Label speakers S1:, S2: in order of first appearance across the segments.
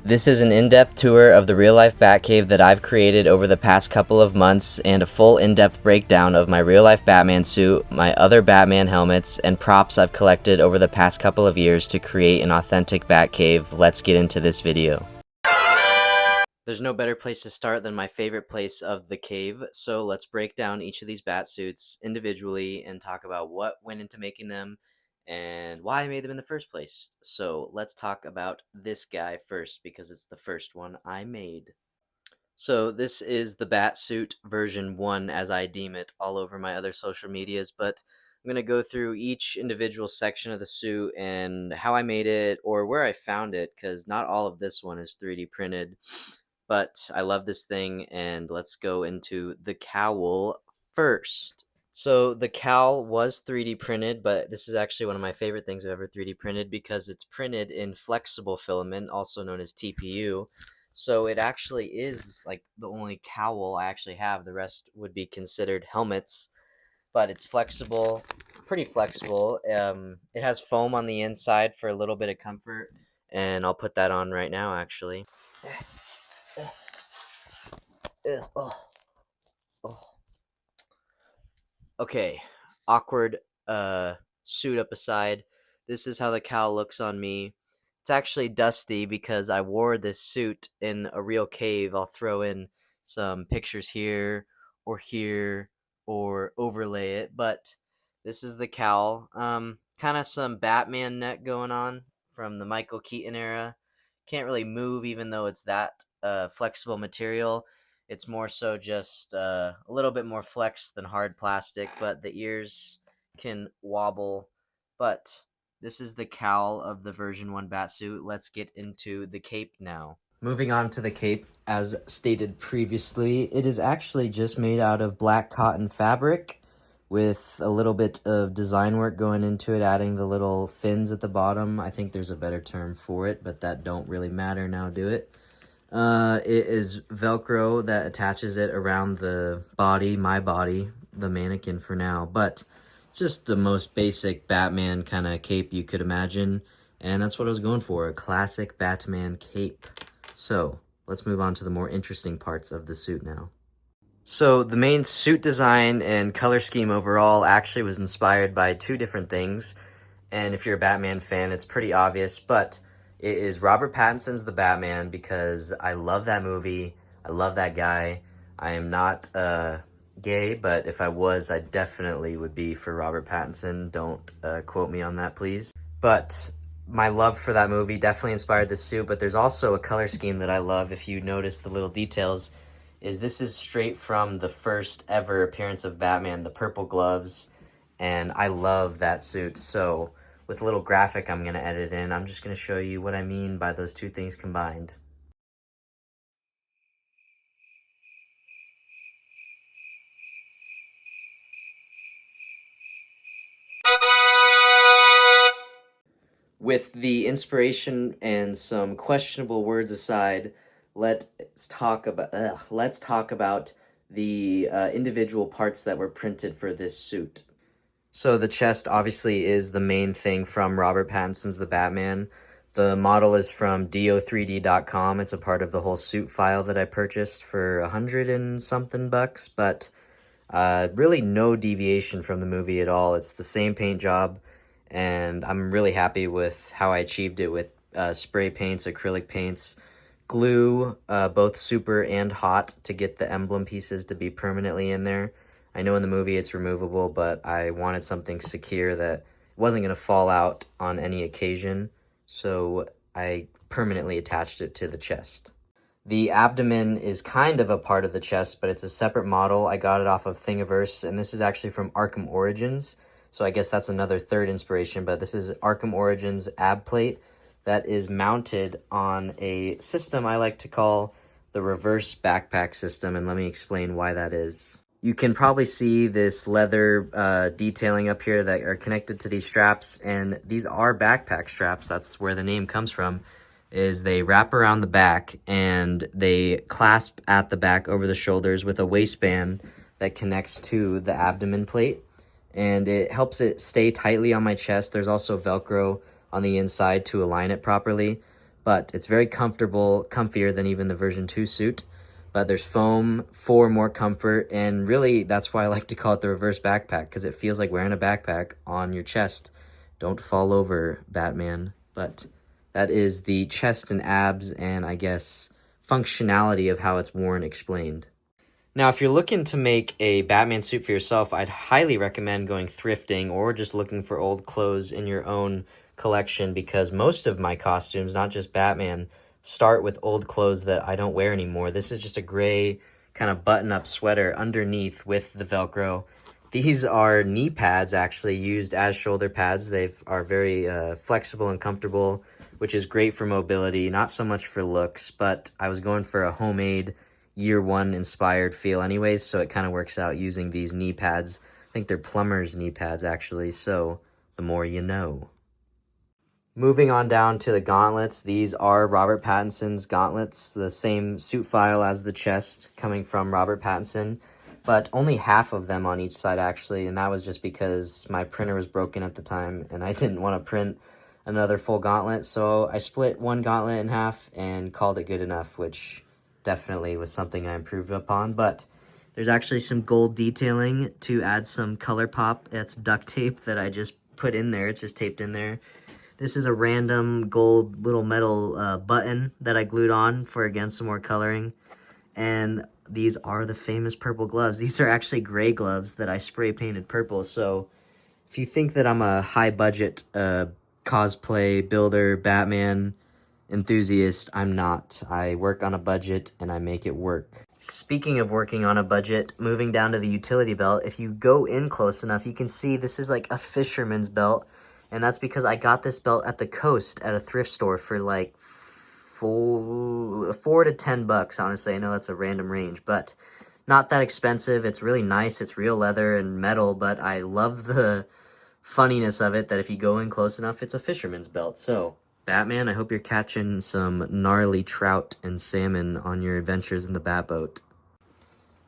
S1: This is an in-depth tour of the real-life Batcave that I've created over the past couple of months, and a full in-depth breakdown of my real-life Batman suit, my other Batman helmets, and props I've collected over the past couple of years to create an authentic Batcave. Let's get into this video. There's no better place to start than my favorite place of the cave, so let's break down each of these Batsuits individually and talk about what went into making them and why I made them in the first place. So let's talk about this guy first because it's the first one I made. So this is the Batsuit version 1 as I deem it all over my other social medias, but I'm going to go through each individual section of the suit and how I made it or where I found it, because not all of this one is 3D printed, but I love this thing. And let's go into the cowl first. So the cowl was 3D printed, but this is actually one of my favorite things I've ever 3D printed because it's printed in flexible filament, also known as TPU. So it actually is like the only cowl I actually have. The rest would be considered helmets, but it's flexible, pretty flexible. It has foam on the inside for a little bit of comfort, and I'll put that on right now actually. Okay, awkward suit up aside. This is how the cowl looks on me. It's actually dusty because I wore this suit in a real cave. I'll throw in some pictures here or overlay it, but this is the cowl. Kind of some Batman neck going on from the Michael Keaton era. Can't really move even though it's that flexible material. It's more so just a little bit more flex than hard plastic, but the ears can wobble. But this is the cowl of the version 1 Batsuit. Let's get into the cape now. Moving on to the cape, as stated previously, it is actually just made out of black cotton fabric with a little bit of design work going into it, adding the little fins at the bottom. I think there's a better term for it, but that don't really matter now, do it? It is Velcro that attaches it around the body, my body, the mannequin for now, but it's just the most basic Batman kind of cape you could imagine, and that's what I was going for, a classic Batman cape. So, let's move on to the more interesting parts of the suit now. So, the main suit design and color scheme overall actually was inspired by two different things, and if you're a Batman fan, it's pretty obvious, but it is Robert Pattinson's The Batman because I love that movie. I love that guy. I am not gay, but if I was, I definitely would be for Robert Pattinson. Don't quote me on that, please. But my love for that movie definitely inspired this suit, but there's also a color scheme that I love. If you notice the little details, this is straight from the first ever appearance of Batman, the purple gloves, and I love that suit. So with a little graphic I'm going to edit in, I'm just going to show you what I mean by those two things combined. With the inspiration and some questionable words aside, let's talk about the individual parts that were printed for this suit. So the chest obviously is the main thing from Robert Pattinson's The Batman. The model is from do3d.com. It's a part of the whole suit file that I purchased for $100 and something bucks, but really no deviation from the movie at all. It's the same paint job, and I'm really happy with how I achieved it with spray paints, acrylic paints, glue, both super and hot to get the emblem pieces to be permanently in there. I know in the movie it's removable, but I wanted something secure that wasn't going to fall out on any occasion, so I permanently attached it to the chest. The abdomen is kind of a part of the chest, but it's a separate model. I got it off of Thingiverse, and this is actually from Arkham Origins, so I guess that's another third inspiration, but this is Arkham Origins ab plate that is mounted on a system I like to call the reverse backpack system, and let me explain why that is. You can probably see this leather detailing up here that are connected to these straps, and these are backpack straps. That's where the name comes from, is they wrap around the back and they clasp at the back over the shoulders with a waistband that connects to the abdomen plate, and it helps it stay tightly on my chest. There's also Velcro on the inside to align it properly, but it's very comfortable, comfier than even the version 2 suit. But there's foam for more comfort, and really that's why I like to call it the reverse backpack, because it feels like wearing a backpack on your chest. Don't fall over, Batman. But that is the chest and abs and I guess functionality of how it's worn explained. Now, if you're looking to make a Batman suit for yourself, I'd highly recommend going thrifting or just looking for old clothes in your own collection, because most of my costumes, not just Batman, start with old clothes that I don't wear anymore. This is just a gray kind of button-up sweater underneath with the Velcro. These are knee pads actually used as shoulder pads. They are very flexible and comfortable, which is great for mobility, not so much for looks, but I was going for a homemade year one inspired feel anyways, so it kind of works out using these knee pads. I think they're plumber's knee pads actually, so the more you know. Moving on down to the gauntlets, these are Robert Pattinson's gauntlets, the same suit file as the chest coming from Robert Pattinson, but only half of them on each side actually, and that was just because my printer was broken at the time and I didn't want to print another full gauntlet, so I split one gauntlet in half and called it good enough, which definitely was something I improved upon. But there's actually some gold detailing to add some color pop. It's duct tape that I just put in there. It's just taped in there. This is a random gold little metal button that I glued on for, again, some more coloring. And these are the famous purple gloves. These are actually gray gloves that I spray painted purple. So if you think that I'm a high budget cosplay builder, Batman enthusiast, I'm not. I work on a budget and I make it work. Speaking of working on a budget, moving down to the utility belt, if you go in close enough, you can see this is like a fisherman's belt, and that's because I got this belt at the coast at a thrift store for like $4 to $10, honestly. I know that's a random range, but not that expensive. It's really nice. It's real leather and metal, but I love the funniness of it that if you go in close enough, it's a fisherman's belt. So Batman, I hope you're catching some gnarly trout and salmon on your adventures in the Batboat.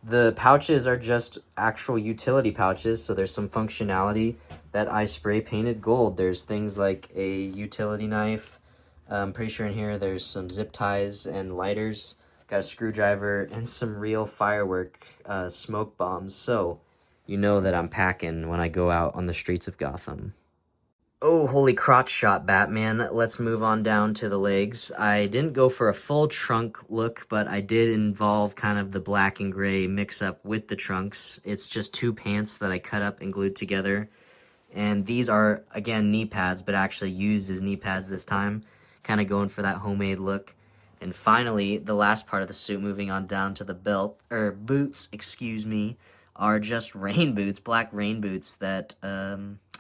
S1: The pouches are just actual utility pouches, so there's some functionality that I spray painted gold. There's things like a utility knife. I'm pretty sure in here there's some zip ties and lighters. Got a screwdriver and some real firework smoke bombs, so you know that I'm packing when I go out on the streets of Gotham. Oh, holy crotch shot, Batman. Let's move on down to the legs. I didn't go for a full trunk look, but I did involve kind of the black and gray mix-up with the trunks. It's just two pants that I cut up and glued together. And these are, again, knee pads, but actually used as knee pads this time. Kind of going for that homemade look. And finally, the last part of the suit, moving on down to the boots, excuse me, are just rain boots, black rain boots that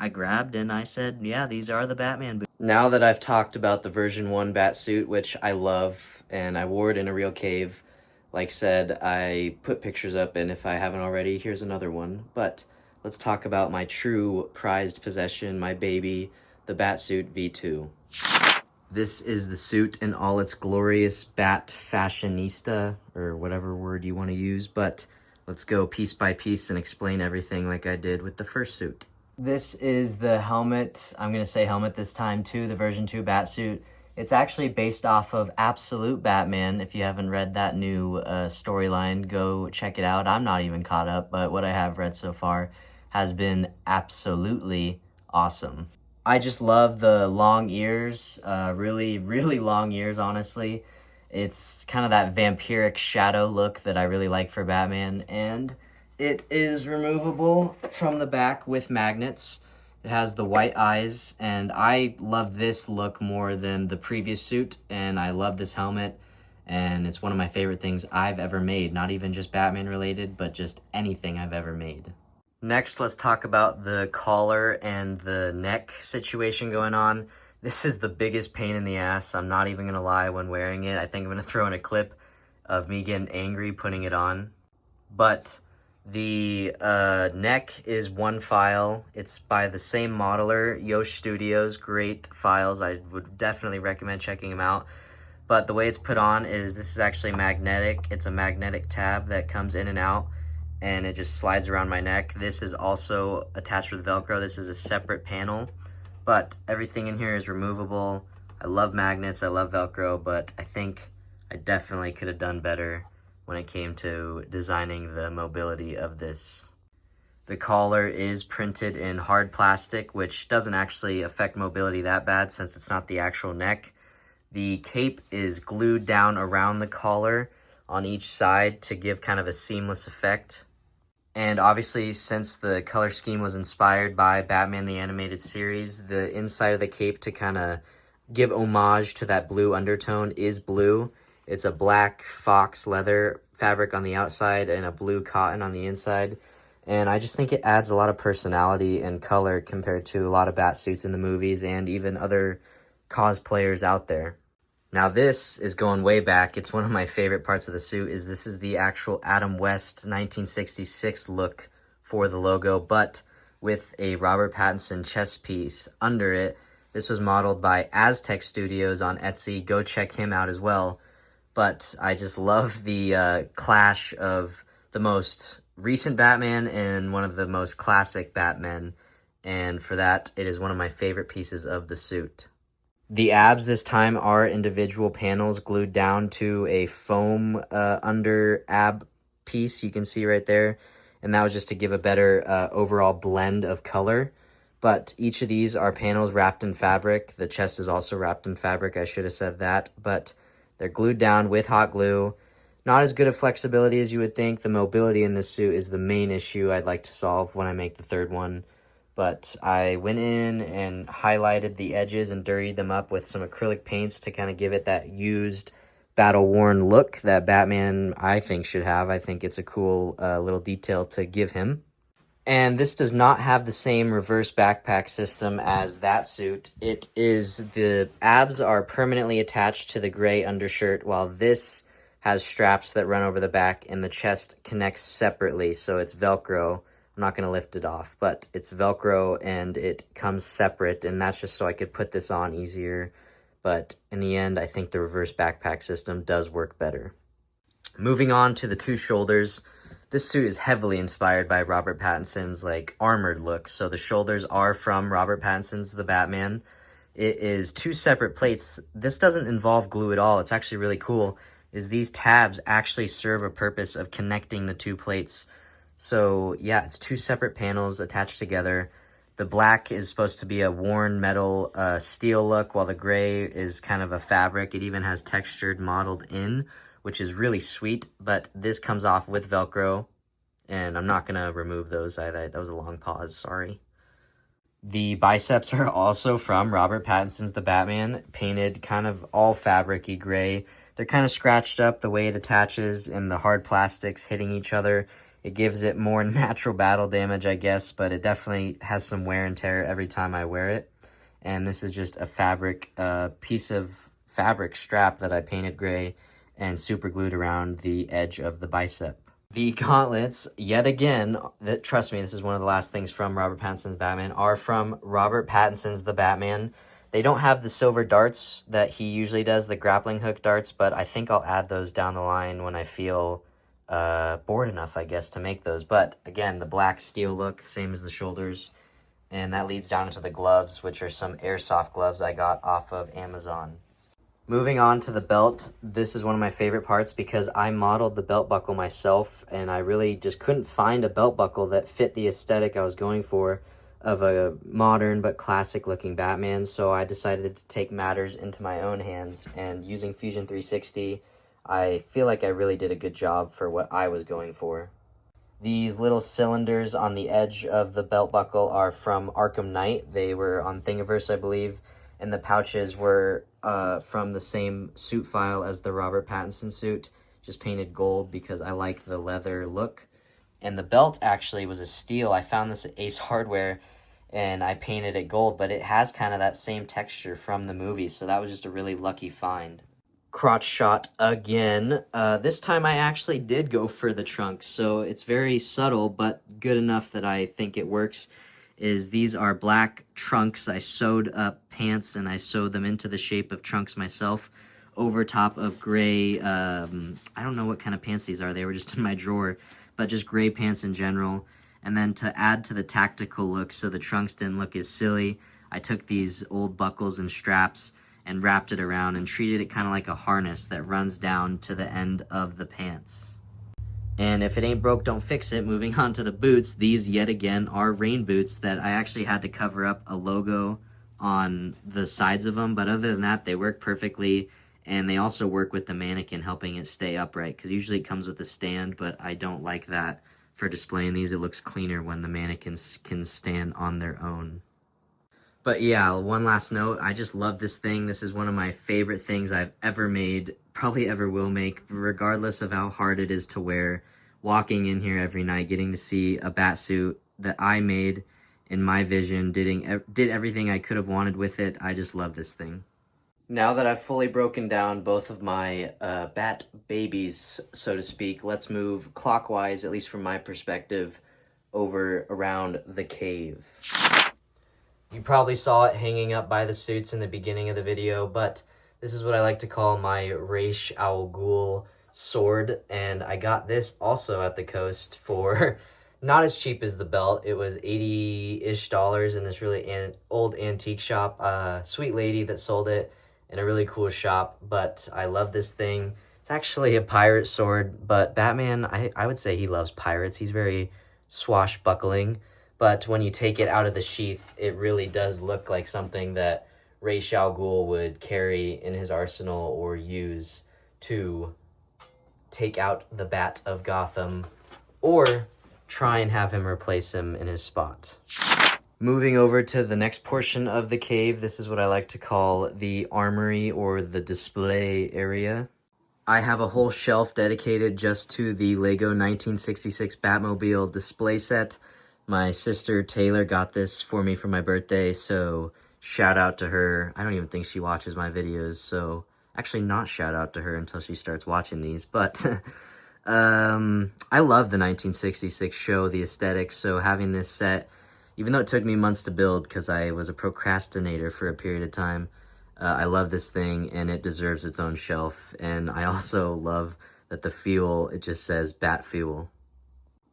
S1: I grabbed and I said, yeah, these are the Batman boots. Now that I've talked about the version 1 Batsuit, which I love, and I wore it in a real cave, like said, I put pictures up, and if I haven't already, here's another one. But let's talk about my true prized possession, my baby, the Batsuit V2. This is the suit in all its glorious bat fashionista, or whatever word you want to use, but let's go piece by piece and explain everything like I did with the first suit. This is the helmet. I'm going to say helmet this time too, the version 2 Batsuit. It's actually based off of Absolute Batman. If you haven't read that new storyline, go check it out. I'm not even caught up, but what I have read so far has been absolutely awesome. I just love the long ears, really, really long ears, honestly. It's kind of that vampiric shadow look that I really like for Batman, and it is removable from the back with magnets. It has the white eyes, and I love this look more than the previous suit, and I love this helmet, and it's one of my favorite things I've ever made, not even just Batman related, but just anything I've ever made. Next, let's talk about the collar and the neck situation going on. This is the biggest pain in the ass. I'm not even gonna lie when wearing it. I think I'm gonna throw in a clip of me getting angry putting it on. But the neck is one file. It's by the same modeler, Yosh Studios. Great files. I would definitely recommend checking them out. But the way it's put on is this is actually magnetic. It's a magnetic tab that comes in and out, and it just slides around my neck. This is also attached with Velcro. This is a separate panel, but everything in here is removable. I love magnets, I love Velcro, but I think I definitely could have done better when it came to designing the mobility of this. The collar is printed in hard plastic, which doesn't actually affect mobility that bad since it's not the actual neck. The cape is glued down around the collar on each side to give kind of a seamless effect. And obviously, since the color scheme was inspired by Batman the Animated Series, the inside of the cape, to kind of give homage to that blue undertone, is blue. It's a black fox leather fabric on the outside and a blue cotton on the inside. And I just think it adds a lot of personality and color compared to a lot of Batsuits in the movies and even other cosplayers out there. Now this is going way back. It's one of my favorite parts of the suit. This is the actual Adam West 1966 look for the logo, but with a Robert Pattinson chest piece under it. This was modeled by Aztec Studios on Etsy. Go check him out as well. But I just love the clash of the most recent Batman and one of the most classic Batmen. And for that, it is one of my favorite pieces of the suit. The abs this time are individual panels glued down to a foam under ab piece you can see right there. And that was just to give a better overall blend of color. But each of these are panels wrapped in fabric. The chest is also wrapped in fabric. I should have said that. But they're glued down with hot glue. Not as good of flexibility as you would think. The mobility in this suit is the main issue I'd like to solve when I make the third one. But I went in and highlighted the edges and dirtied them up with some acrylic paints to kind of give it that used, battle-worn look that Batman, I think, should have. I think it's a cool little detail to give him. And this does not have the same reverse backpack system as that suit. The abs are permanently attached to the gray undershirt, while this has straps that run over the back and the chest connects separately, so it's Velcro. I'm not going to lift it off, but it's Velcro and it comes separate, and that's just so I could put this on easier. But in the end, I think the reverse backpack system does work better. Moving on to the two shoulders. This suit is heavily inspired by Robert Pattinson's armored look. So the shoulders are from Robert Pattinson's The Batman. It is two separate plates. This doesn't involve glue at all. It's actually really cool. These tabs actually serve a purpose of connecting the two plates. So yeah, it's two separate panels attached together. The black is supposed to be a worn metal steel look, while the gray is kind of a fabric. It even has textured modeled in, which is really sweet, but this comes off with Velcro, and I'm not going to remove those. That was a long pause, sorry. The biceps are also from Robert Pattinson's The Batman, painted kind of all fabric-y gray. They're kind of scratched up the way it attaches and the hard plastics hitting each other. It gives it more natural battle damage, I guess, but it definitely has some wear and tear every time I wear it. And this is just a fabric, piece of fabric strap that I painted gray and super glued around the edge of the bicep. The gauntlets, yet again, trust me, this is one of the last things from Robert Pattinson's Batman, are from Robert Pattinson's The Batman. They don't have the silver darts that he usually does, the grappling hook darts, but I think I'll add those down the line when I feel bored enough, I guess, to make those. But again, the black steel look, same as the shoulders, and that leads down into the gloves, which are some airsoft gloves I got off of Amazon. Moving on to the belt, this is one of my favorite parts because I modeled the belt buckle myself, and I really just couldn't find a belt buckle that fit the aesthetic I was going for of a modern but classic looking Batman. So I decided to take matters into my own hands, and using Fusion 360, I feel like I really did a good job for what I was going for. These little cylinders on the edge of the belt buckle are from Arkham Knight. They were on Thingiverse, I believe, and the pouches were from the same suit file as the Robert Pattinson suit, just painted gold because I like the leather look. And the belt actually was a steal. I found this at Ace Hardware, and I painted it gold, but it has kind of that same texture from the movie, so that was just a really lucky find. Crotch shot again. This time I actually did go for the trunks, so it's very subtle, but good enough that I think it works. These are black trunks. I sewed up pants and I sewed them into the shape of trunks myself over top of gray, I don't know what kind of pants these are. They were just in my drawer, but just gray pants in general. And then to add to the tactical look so the trunks didn't look as silly, I took these old buckles and straps and wrapped it around and treated it kind of like a harness that runs down to the end of the pants. And if it ain't broke, don't fix it. Moving on to the boots, these yet again are rain boots that I actually had to cover up a logo on the sides of them, but other than that, they work perfectly, and they also work with the mannequin, helping it stay upright, because usually it comes with a stand, but I don't like that for displaying these. It looks cleaner when the mannequins can stand on their own. But yeah, one last note, I just love this thing. This is one of my favorite things I've ever made, probably ever will make, regardless of how hard it is to wear. Walking in here every night, getting to see a Batsuit that I made in my vision, did everything I could have wanted with it. I just love this thing. Now that I've fully broken down both of my bat babies, so to speak, let's move clockwise, at least from my perspective, over around the cave. You probably saw it hanging up by the suits in the beginning of the video, but this is what I like to call my Raish Al Ghul sword, and I got this also at the coast for not as cheap as the belt. It was $80-ish in this really old antique shop. Sweet lady that sold it in a really cool shop, but I love this thing. It's actually a pirate sword, but Batman, I would say he loves pirates. He's very swashbuckling, but when you take it out of the sheath, it really does look like something that Ra's al Ghul would carry in his arsenal or use to take out the Bat of Gotham, or try and have him replace him in his spot. Moving over to the next portion of the cave, this is what I like to call the armory or the display area. I have a whole shelf dedicated just to the Lego 1966 Batmobile display set. My sister Taylor got this for me for my birthday, so shout out to her. I don't even think she watches my videos, so actually not shout out to her until she starts watching these, but I love the 1966 show, the aesthetic, so having this set, even though it took me months to build because I was a procrastinator for a period of time, I love this thing and it deserves its own shelf. And I also love that the fuel, it just says Bat Fuel.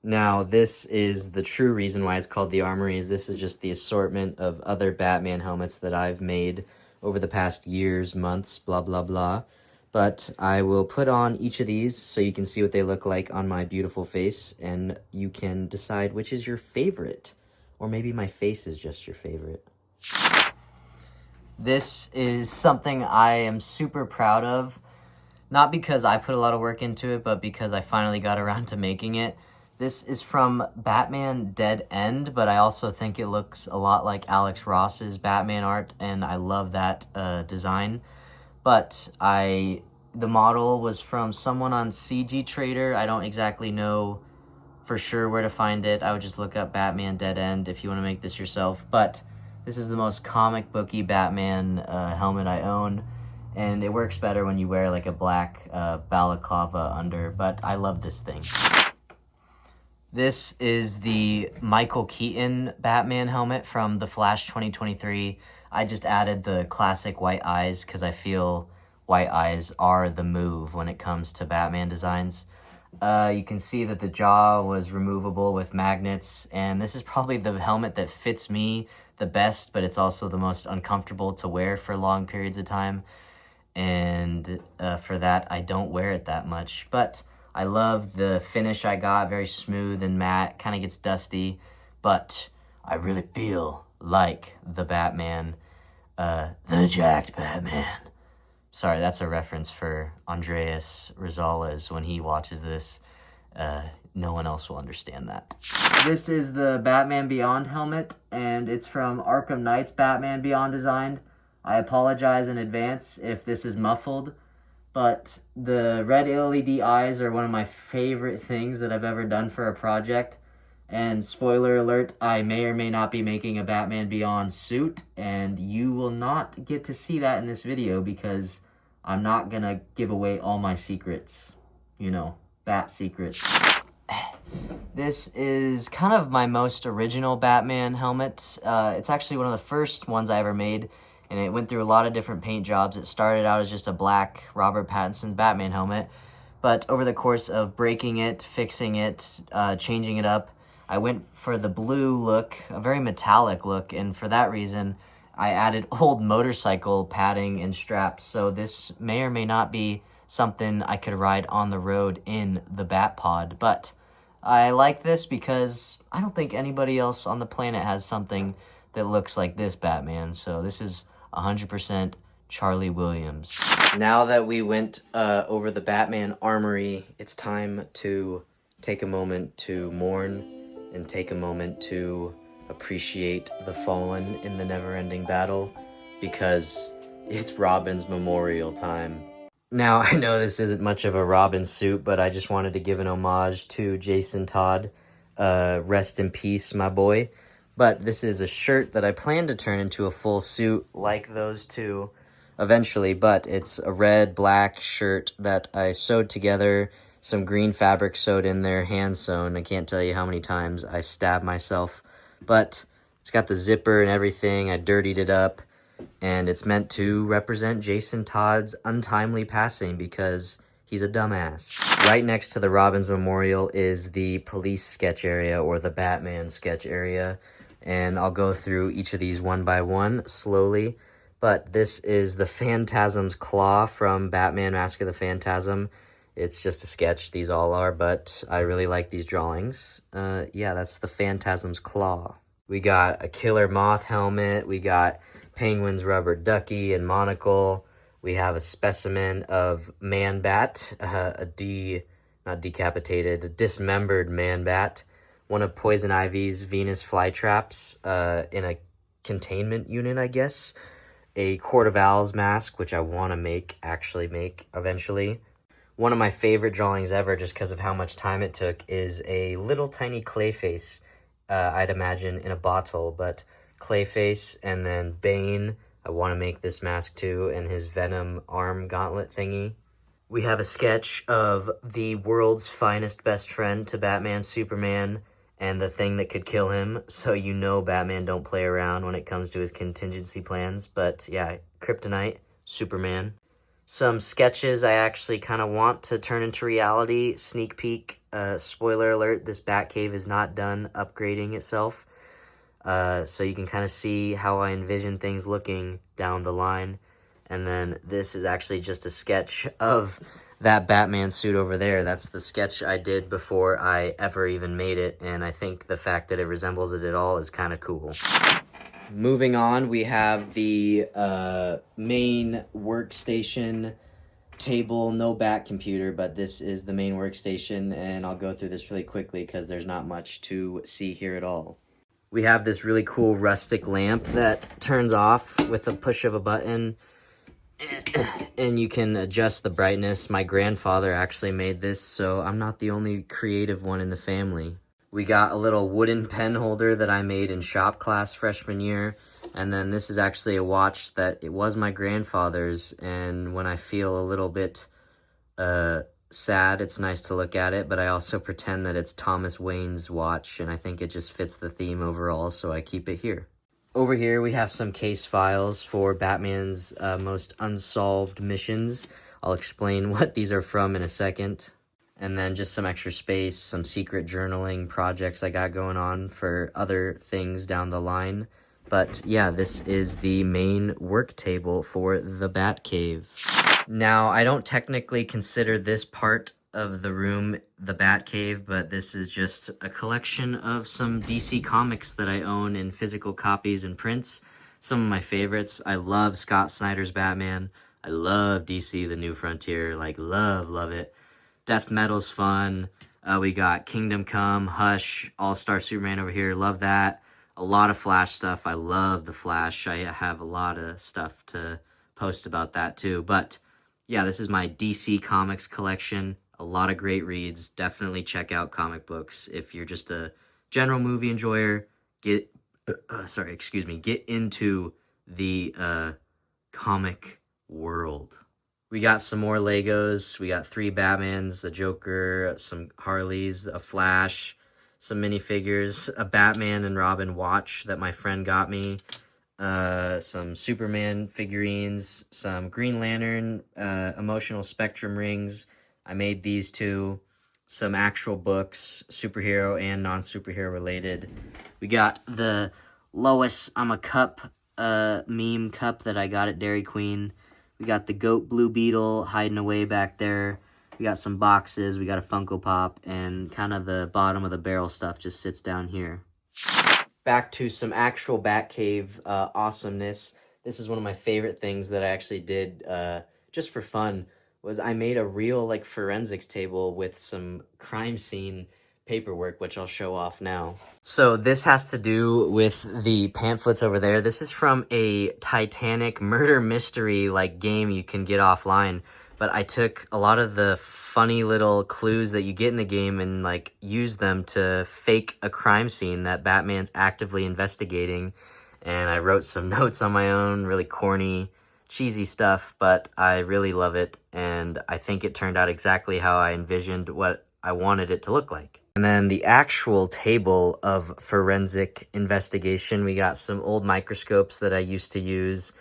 S1: Now, this is the true reason why it's called the Armory, is this is just the assortment of other Batman helmets that I've made over the past years, months, blah, blah, blah. But I will put on each of these so you can see what they look like on my beautiful face, and you can decide which is your favorite. Or maybe my face is just your favorite. This is something I am super proud of, not because I put a lot of work into it, but because I finally got around to making it. This is from Batman Dead End, but I also think it looks a lot like Alex Ross's Batman art, and I love that design. But the model was from someone on CG Trader. I don't exactly know for sure where to find it. I would just look up Batman Dead End if you want to make this yourself. But this is the most comic booky Batman helmet I own, and it works better when you wear like a black balaclava under, but I love this thing. This is the Michael Keaton Batman helmet from The Flash 2023. I just added the classic white eyes because I feel white eyes are the move when it comes to Batman designs. You can see that the jaw was removable with magnets, and this is probably the helmet that fits me the best, but it's also the most uncomfortable to wear for long periods of time, and for that, I don't wear it that much. But I love the finish I got, very smooth and matte, kind of gets dusty, but I really feel like the Batman, the jacked Batman. Sorry, that's a reference for Andreas Rosales when he watches this. No one else will understand that. This is the Batman Beyond helmet, and it's from Arkham Knight's Batman Beyond design. I apologize in advance if this is muffled, but the red LED eyes are one of my favorite things that I've ever done for a project. And spoiler alert, I may or may not be making a Batman Beyond suit, and you will not get to see that in this video because I'm not gonna give away all my secrets. You know, bat secrets. This is kind of my most original Batman helmet. It's actually one of the first ones I ever made, and it went through a lot of different paint jobs. It started out as just a black Robert Pattinson Batman helmet, but over the course of breaking it, fixing it, changing it up, I went for the blue look, a very metallic look, and for that reason, I added old motorcycle padding and straps, so this may or may not be something I could ride on the road in the Bat Pod, but I like this because I don't think anybody else on the planet has something that looks like this Batman, so this is 100% Charlie Williams. Now that we went over the Batman Armory, it's time to take a moment to mourn and take a moment to appreciate the fallen in the never-ending battle, because it's Robin's memorial time. Now, I know this isn't much of a Robin suit, but I just wanted to give an homage to Jason Todd. Rest in peace, my boy. But this is a shirt that I plan to turn into a full suit like those two eventually, but it's a red-black shirt that I sewed together, some green fabric sewed in there, hand sewn. I can't tell you how many times I stabbed myself, but it's got the zipper and everything. I dirtied it up, and it's meant to represent Jason Todd's untimely passing because he's a dumbass. Right next to the Robin's Memorial is the police sketch area, or the Batman sketch area, and I'll go through each of these one by one slowly. But this is the Phantasm's Claw from Batman Mask of the Phantasm. It's just a sketch, these all are, but I really like these drawings. Yeah, that's the Phantasm's Claw. We got a Killer Moth helmet, we got Penguin's rubber ducky and monocle. We have a specimen of Man-Bat, not decapitated, a dismembered Man-Bat. One of Poison Ivy's Venus flytraps in a containment unit, I guess. A Court of Owls mask, which I want to actually make eventually. One of my favorite drawings ever, just because of how much time it took, is a little tiny Clayface, I'd imagine, in a bottle, but Clayface and then Bane. I want to make this mask too, and his Venom arm gauntlet thingy. We have a sketch of the world's finest best friend to Batman, Superman, and the thing that could kill him, so you know Batman don't play around when it comes to his contingency plans. But yeah, Kryptonite, Superman. Some sketches I actually kind of want to turn into reality. Sneak peek, spoiler alert, this Batcave is not done upgrading itself. So you can kind of see how I envision things looking down the line. And then this is actually just a sketch of that Batman suit over there. That's the sketch I did before I ever even made it, and I think the fact that it resembles it at all is kind of cool. Moving on, we have the main workstation table, no back computer, but this is the main workstation, and I'll go through this really quickly because there's not much to see here at all. We have this really cool rustic lamp that turns off with a push of a button, and you can adjust the brightness. My grandfather actually made this, so I'm not the only creative one in the family. We got a little wooden pen holder that I made in shop class freshman year, and then this is actually a watch that it was my grandfather's, and when I feel a little bit sad, it's nice to look at it, but I also pretend that it's Thomas Wayne's watch, and I think it just fits the theme overall, so I keep it here. Over here, we have some case files for Batman's most unsolved missions. I'll explain what these are from in a second. And then just some extra space, some secret journaling projects I got going on for other things down the line. But yeah, this is the main work table for the Batcave. Now, I don't technically consider this part of the room the Batcave, but this is just a collection of some DC comics that I own in physical copies and prints. Some of my favorites. I love Scott Snyder's Batman. I love DC The New Frontier. Like, love it. Death Metal's fun. We got Kingdom Come, Hush, All-Star Superman over here. Love that. A lot of Flash stuff. I love the Flash. I have a lot of stuff to post about that too. But yeah, this is my DC Comics collection. A lot of great reads. Definitely check out comic books if you're just a general movie enjoyer. Get into the comic world. We got some more Legos. We got 3 Batmans, a Joker, some Harleys, a Flash, some minifigures, a Batman and Robin watch that my friend got me, some Superman figurines, some Green Lantern emotional spectrum rings. I made these too. Some actual books, superhero and non-superhero related. We got the Lois I'm a Cup meme cup that I got at Dairy Queen. We got the goat blue beetle hiding away back there. We got some boxes, we got a Funko Pop, and kind of the bottom of the barrel stuff just sits down here. Back to some actual Batcave awesomeness. This is one of my favorite things that I actually did just for fun, was I made a real like forensics table with some crime scene paperwork, which I'll show off now. So this has to do with the pamphlets over there. This is from a Titanic murder mystery like game you can get offline. But I took a lot of the funny little clues that you get in the game and like used them to fake a crime scene that Batman's actively investigating. And I wrote some notes on my own, really corny, cheesy stuff, but I really love it. And I think it turned out exactly how I envisioned what I wanted it to look like. And then the actual table of forensic investigation, we got some old microscopes that I used to use,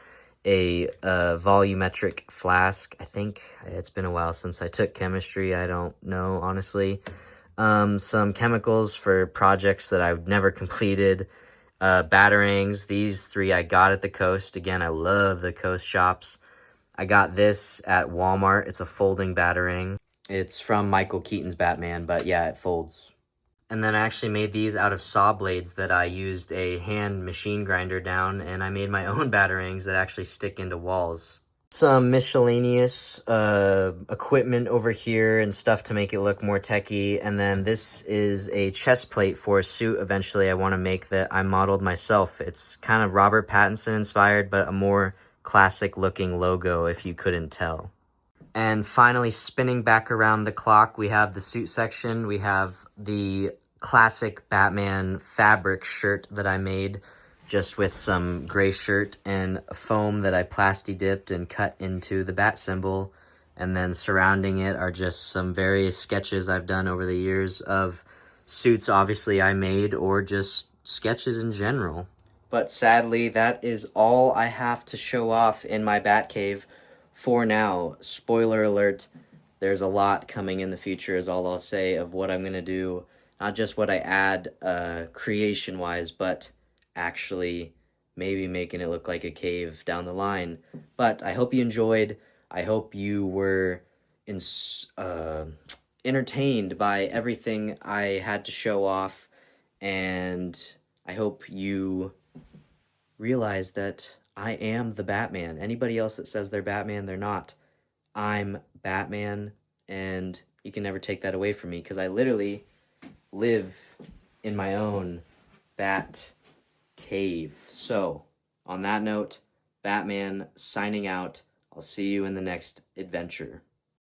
S1: a volumetric flask. I think it's been a while since I took chemistry. I don't know, honestly. Some chemicals for projects that I've never completed. Batarangs. These 3 I got at the Coast. Again, I love the Coast shops. I got this at Walmart. It's a folding batarang. It's from Michael Keaton's Batman, but yeah, it folds. And then I actually made these out of saw blades that I used a hand machine grinder down, and I made my own batarangs that actually stick into walls. Some miscellaneous equipment over here and stuff to make it look more techy. And then this is a chest plate for a suit eventually I want to make that I modeled myself. It's kind of Robert Pattinson inspired, but a more classic looking logo if you couldn't tell. And finally, spinning back around the clock, we have the suit section. We have the classic Batman fabric shirt that I made, just with some gray shirt and foam that I plasti dipped and cut into the bat symbol. And then surrounding it are just some various sketches I've done over the years of suits obviously I made, or just sketches in general. But sadly, that is all I have to show off in my Batcave for now. Spoiler alert, there's a lot coming in the future is all I'll say of what I'm going to do. Not just what I add creation-wise, but actually maybe making it look like a cave down the line. But I hope you enjoyed. I hope you were entertained by everything I had to show off. And I hope you realize that I am the Batman. Anybody else that says they're Batman, they're not. I'm Batman, and you can never take that away from me, because I literally live in my own Bat Cave. So, on that note, Batman signing out. I'll see you in the next adventure.